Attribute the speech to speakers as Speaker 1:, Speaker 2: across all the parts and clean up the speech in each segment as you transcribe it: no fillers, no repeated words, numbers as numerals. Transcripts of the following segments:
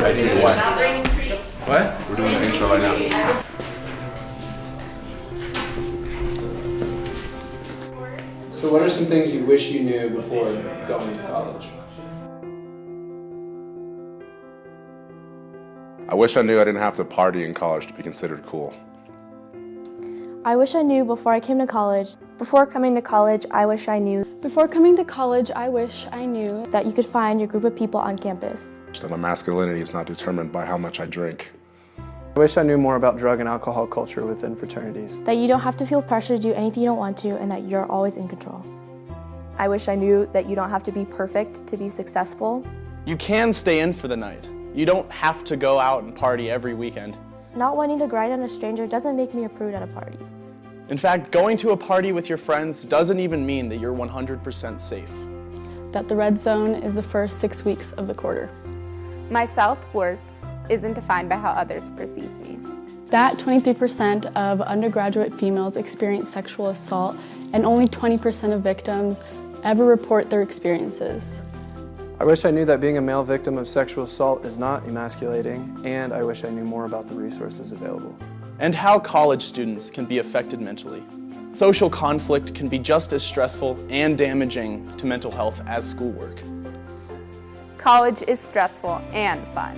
Speaker 1: What?
Speaker 2: What?
Speaker 1: We're doing the intro right now.
Speaker 3: So what are some things you wish you knew before going to college?
Speaker 1: I wish I knew I didn't have to party in college to be considered cool.
Speaker 4: I wish I knew before I came to college. Before coming to college, I wish I knew.
Speaker 5: Before coming to college, I wish I knew
Speaker 4: That you could find your group of people on campus.
Speaker 1: That my masculinity is not determined by how much I drink.
Speaker 3: I wish I knew more about drug and alcohol culture within fraternities.
Speaker 4: That you don't have to feel pressure to do anything you don't want to, and that you're always in control.
Speaker 6: I wish I knew that you don't have to be perfect to be successful.
Speaker 7: You can stay in for the night. You don't have to go out and party every weekend.
Speaker 4: Not wanting to grind on a stranger doesn't make me a prude at a party.
Speaker 7: In fact, going to a party with your friends doesn't even mean that you're 100% safe.
Speaker 5: that the red zone is the first 6 weeks of the quarter.
Speaker 8: My self-worth isn't defined by how others perceive me.
Speaker 5: That 23% of undergraduate females experience sexual assault, and only 20% of victims ever report their experiences.
Speaker 3: I wish I knew that being a male victim of sexual assault is not emasculating, and I wish I knew more about the resources available.
Speaker 7: And how college students can be affected mentally. Social conflict can be just as stressful and damaging to mental health as schoolwork.
Speaker 8: College is stressful and fun.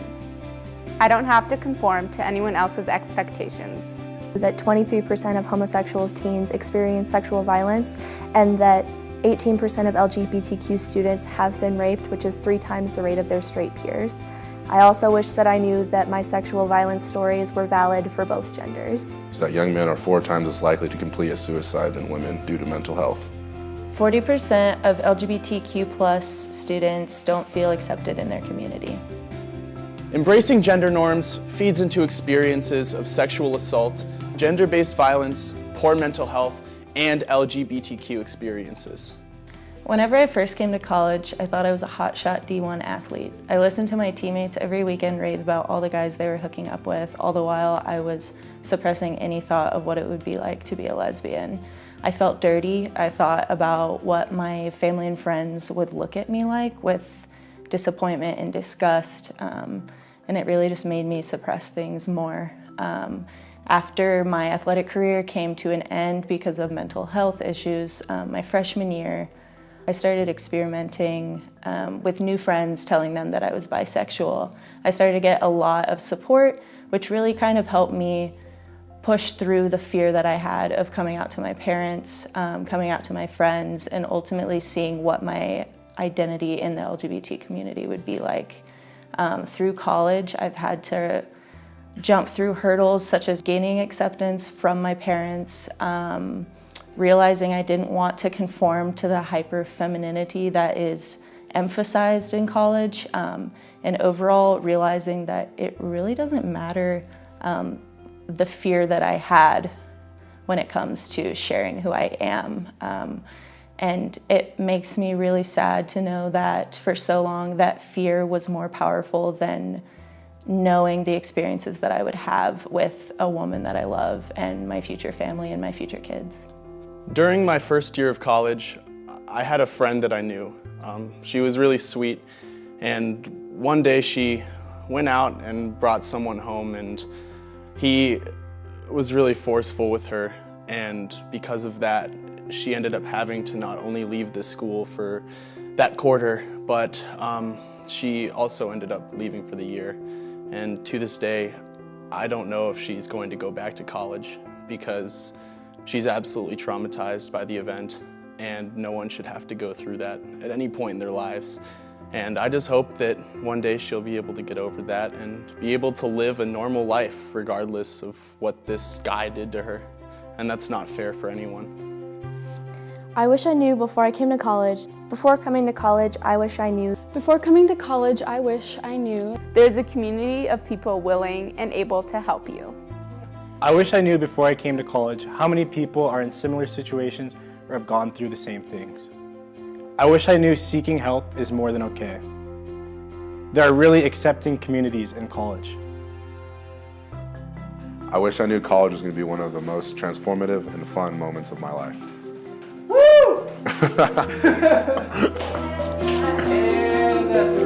Speaker 8: I don't have to conform to anyone else's expectations.
Speaker 4: That 23% of homosexual teens experience sexual violence, and that 18% of LGBTQ students have been raped, which is 3 times the rate of their straight peers. I also wish that I knew that my sexual violence stories were valid for both genders.
Speaker 1: So that young men are 4 times as likely to complete a suicide than women due to mental health.
Speaker 9: 40% of LGBTQ plus students don't feel accepted in their community.
Speaker 7: Embracing gender norms feeds into experiences of sexual assault, gender-based violence, poor mental health, and LGBTQ experiences.
Speaker 9: Whenever I first came to college, I thought I was a hotshot D1 athlete. I listened to my teammates every weekend rave about all the guys they were hooking up with, all the while I was suppressing any thought of what it would be like to be a lesbian. I felt dirty. I thought about what my family and friends would look at me like with disappointment and disgust, and it really just made me suppress things more. After my athletic career came to an end because of mental health issues, my freshman year, I started experimenting with new friends, telling them that I was bisexual. I started to get a lot of support, which really kind of helped me push through the fear that I had of coming out to my parents, coming out to my friends, and ultimately seeing what my identity in the LGBT community would be like. Through college, I've had to jump through hurdles such as gaining acceptance from my parents, realizing I didn't want to conform to the hyper-femininity that is emphasized in college, and overall realizing that it really doesn't matter the fear that I had when it comes to sharing who I am. And it makes me really sad to know that for so long that fear was more powerful than knowing the experiences that I would have with a woman that I love and my future family and my future kids.
Speaker 7: During my first year of college, I had a friend that I knew. She was really sweet, and one day she went out and brought someone home, and he was really forceful with her, and because of that, she ended up having to not only leave the school for that quarter, but she also ended up leaving for the year. And to this day, I don't know if she's going to go back to college because she's absolutely traumatized by the event, and no one should have to go through that at any point in their lives. And I just hope that one day she'll be able to get over that and be able to live a normal life regardless of what this guy did to her. And that's not fair for anyone.
Speaker 4: I wish I knew before I came to college. Before coming to college, I wish I knew.
Speaker 5: Before coming to college, I wish I knew
Speaker 8: There's a community of people willing and able to help you.
Speaker 10: I wish I knew before I came to college how many people are in similar situations or have gone through the same things. I wish I knew seeking help is more than okay. There are really accepting communities in college.
Speaker 1: I wish I knew college was going to be one of the most transformative and fun moments of my life.
Speaker 3: And that's